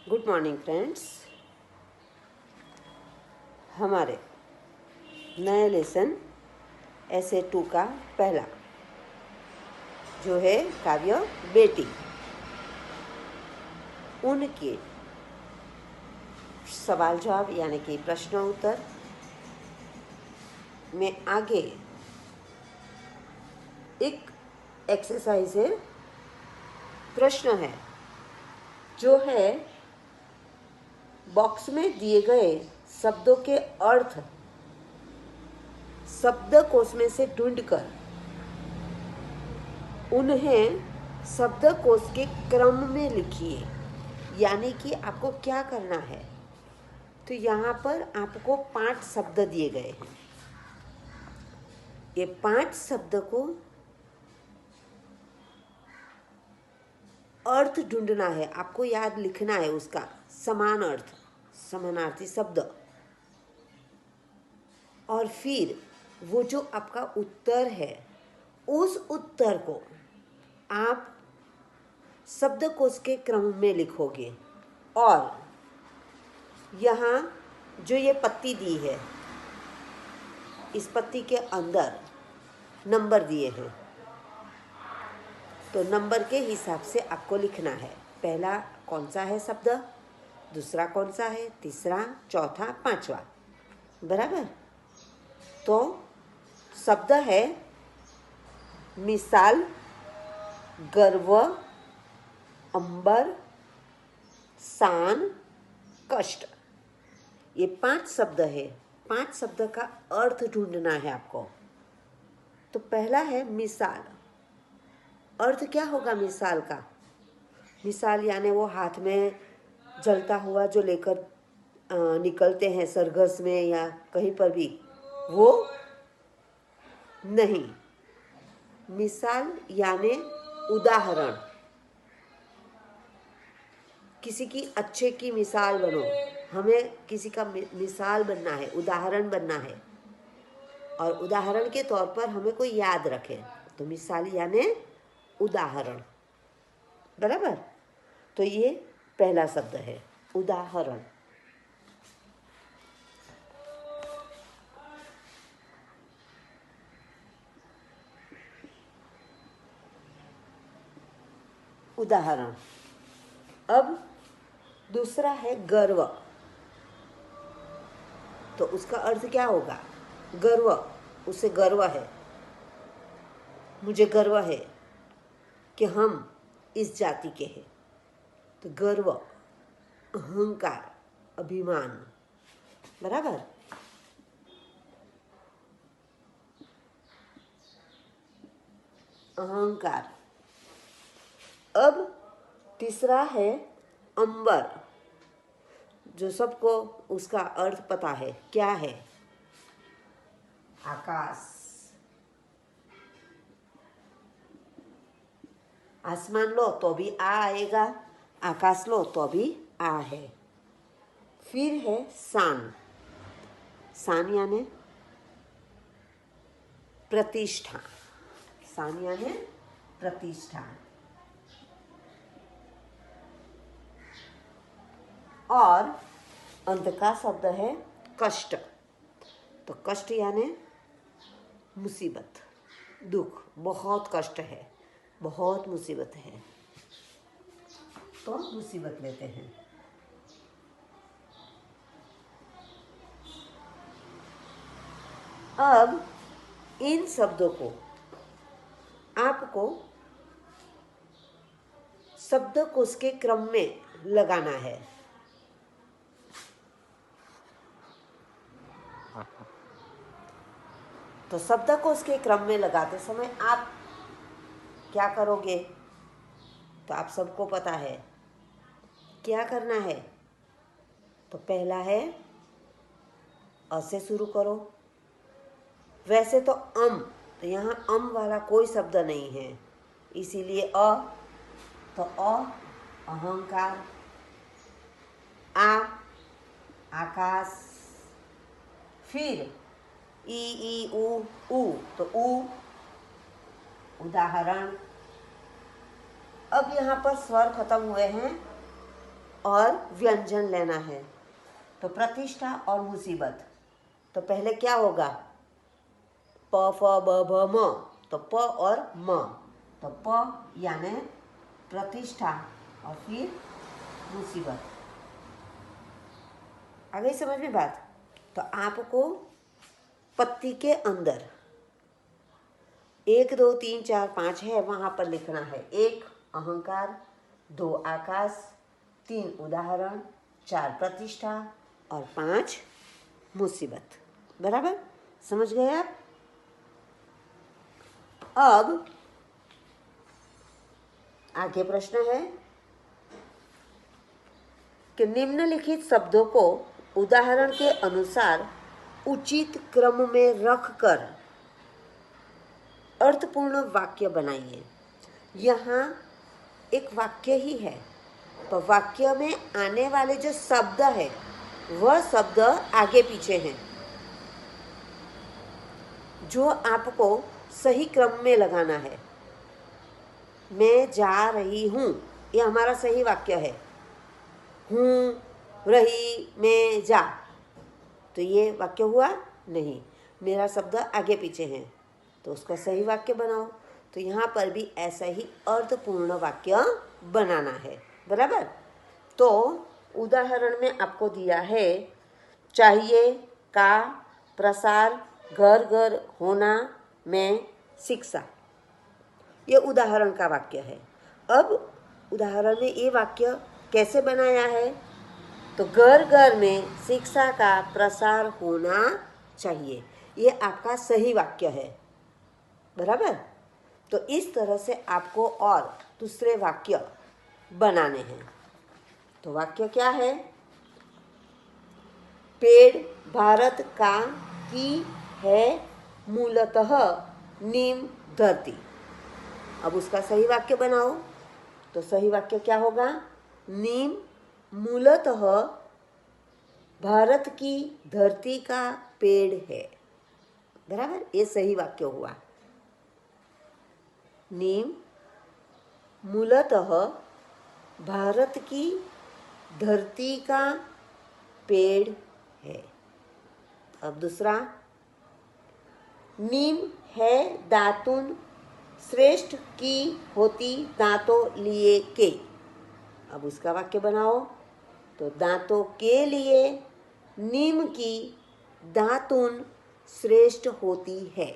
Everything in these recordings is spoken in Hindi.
Good morning friends. हमारे नए लेसन ऐसे 2 का पहला जो है काव्य बेटी, उनके सवाल जवाब यानी कि प्रश्न उत्तर में आगे एक एक्सरसाइज है, प्रश्न है जो है बॉक्स में दिए गए शब्दों के अर्थ शब्दकोश में से ढूंढकर उन्हें शब्दकोश के क्रम में लिखिए। यानी कि आपको क्या करना है, तो यहाँ पर आपको 5 शब्द दिए गए हैं। ये 5 शब्द को अर्थ ढूंढना है, आपको याद लिखना है उसका समान अर्थ, समानार्थी शब्द, और फिर वो जो आपका उत्तर है उस उत्तर को आप शब्दकोश के क्रम में लिखोगे। और यहाँ जो ये पत्ती दी है, इस पत्ती के अंदर नंबर दिए हैं, तो नंबर के हिसाब से आपको लिखना है। पहला कौन सा है शब्द, दूसरा कौन सा है, तीसरा, चौथा, पांचवा, बराबर। तो शब्द है मिसाल, गर्व, अंबर, शान, कष्ट। ये 5 शब्द है। 5 शब्द का अर्थ ढूंढना है आपको। तो पहला है मिसाल। अर्थ क्या होगा मिसाल का? मिसाल यानी वो हाथ में जलता हुआ जो लेकर निकलते हैं सरघस में या कहीं पर भी, वो नहीं। मिसाल यानी उदाहरण, किसी की अच्छे की मिसाल बनो। हमें किसी का मिसाल बनना है, उदाहरण बनना है, और उदाहरण के तौर पर हमें कोई याद रखे। तो मिसाल यानी उदाहरण, बराबर। तो ये पहला शब्द है उदाहरण। उदाहरण। अब दूसरा है गर्व। तो उसका अर्थ क्या होगा? गर्व, उसे गर्व है, मुझे गर्व है कि हम इस जाति के हैं। तो गर्व, अहंकार, अभिमान, बराबर। अहंकार। अब तीसरा है अंबर, जो सबको उसका अर्थ पता है, क्या है? आकाश। आसमान लो तो भी आ आएगा, आकाश लो तो भी आ है। फिर है शान। शान यानी प्रतिष्ठा। शान यानी प्रतिष्ठा। और अंत का शब्द है कष्ट। तो कष्ट यानी मुसीबत, दुख, बहुत कष्ट है, बहुत मुसीबत है, तो मुसीबत लेते हैं। अब इन शब्दों को आपको शब्दकोश के क्रम में लगाना है। तो शब्दकोश के क्रम में लगाते समय आप क्या करोगे? तो आप सबको पता है क्या करना है। तो पहला है अ से शुरू करो। वैसे तो तो यहाँ वाला कोई शब्द नहीं है, इसीलिए तो अहंकार, आकाश, फिर ई उ तो उदाहरण। अब यहाँ पर स्वर खत्म हुए हैं और व्यंजन लेना है। तो प्रतिष्ठा और मुसीबत, तो पहले क्या होगा, प फ ब भ म, तो प और म, तो प यानी प्रतिष्ठा और फिर मुसीबत। आ गई समझ में बात। तो आपको पत्ती के अंदर 1 2 3 4 5 है, वहाँ पर लिखना है 1 अहंकार, 2 आकाश, 3 उदाहरण, 4 प्रतिष्ठा और 5 मुसीबत। बराबर समझ गए आप। अब आगे प्रश्न है कि निम्नलिखित शब्दों को उदाहरण के अनुसार उचित क्रम में रखकर अर्थपूर्ण वाक्य बनाइए। यहाँ एक वाक्य ही है, तो वाक्य में आने वाले जो शब्द है वह शब्द आगे पीछे हैं, जो आपको सही क्रम में लगाना है। मैं जा रही हूँ, ये हमारा सही वाक्य है। हूँ, रही, मैं, जा, तो ये वाक्य हुआ नहीं। मेरा शब्द आगे पीछे है, तो उसका सही वाक्य बनाओ। तो यहाँ पर भी ऐसा ही अर्थपूर्ण वाक्य बनाना है। बराबर। तो उदाहरण में आपको दिया है चाहिए का प्रसार, घर घर होना में शिक्षा, ये उदाहरण का वाक्य है। अब उदाहरण में ये वाक्य कैसे बनाया है, तो घर घर में शिक्षा का प्रसार होना चाहिए, ये आपका सही वाक्य है। बराबर। तो इस तरह से आपको और दूसरे वाक्य बनाने हैं। तो वाक्य क्या है, पेड़ भारत का की है मूलतः नीम धरती। अब उसका सही वाक्य बनाओ। तो सही वाक्य क्या होगा, नीम मूलतः भारत की धरती का पेड़ है। बराबर, ये सही वाक्य हुआ। नीम मूलतः भारत की धरती का पेड़ है। अब दूसरा, नीम है दातुन श्रेष्ठ की होती दांतों लिए के। अब उसका वाक्य बनाओ। तो दांतों के लिए नीम की दातुन श्रेष्ठ होती है।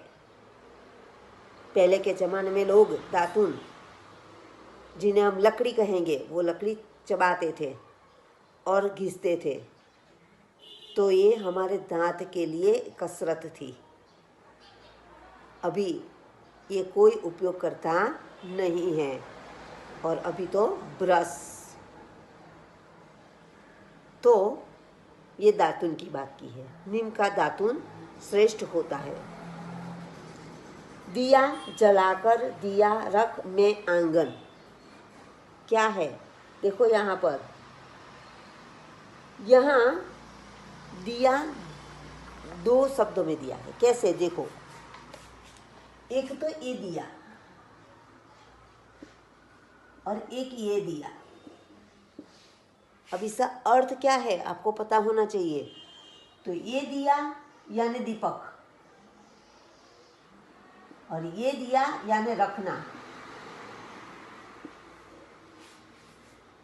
पहले के ज़माने में लोग दातुन, जिन्हें हम लकड़ी कहेंगे, वो लकड़ी चबाते थे और घिसते थे, तो ये हमारे दांत के लिए कसरत थी। अभी ये कोई उपयोग करता नहीं है, और अभी तो ब्रश। तो ये दातुन की बात की है, नीम का दातुन श्रेष्ठ होता है। दिया जलाकर दिया रख में आंगन, क्या है, देखो यहाँ पर, यहाँ दिया 2 शब्दों में दिया है। कैसे, देखो, एक तो ये दिया और एक ये दिया। अब इसका अर्थ क्या है आपको पता होना चाहिए। तो ये दिया यानी दीपक, और ये दिया यानी रखना।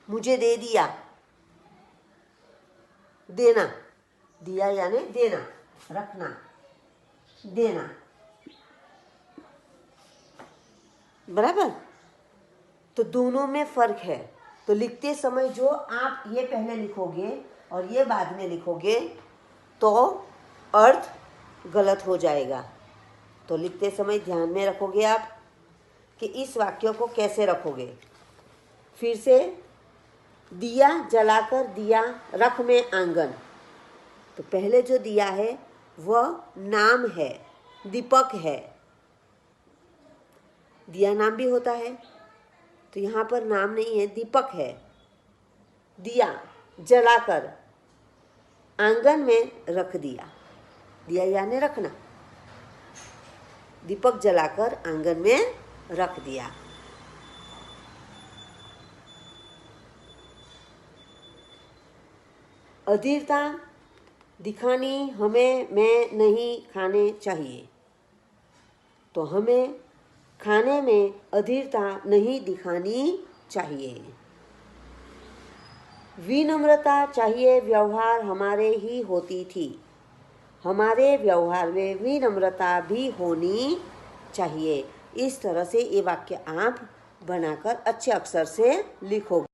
मुझे दे दिया, देना, दिया यानी देना, रखना, देना। बराबर। तो दोनों में फर्क है। तो लिखते समय जो आप ये पहले लिखोगे और ये बाद में लिखोगे तो अर्थ गलत हो जाएगा। तो लिखते समय ध्यान में रखोगे आप कि इस वाक्य को कैसे रखोगे। फिर से, दिया जलाकर दिया रख में आंगन, तो पहले जो दिया है वह नाम है, दीपक है। दिया नाम भी होता है, तो यहाँ पर नाम नहीं है, दीपक है। दिया जलाकर आंगन में रख दिया, दिया यानी रखना, दीपक जलाकर आंगन में रख दिया। अधीरता दिखानी हमें मैं नहीं खाने चाहिए, तो हमें खाने में अधीरता नहीं दिखानी चाहिए। विनम्रता चाहिए व्यवहार हमारे ही होती थी, हमारे व्यवहार में विनम्रता भी होनी चाहिए। इस तरह से ये वाक्य आप बनाकर अच्छे अक्षर से लिखोगे।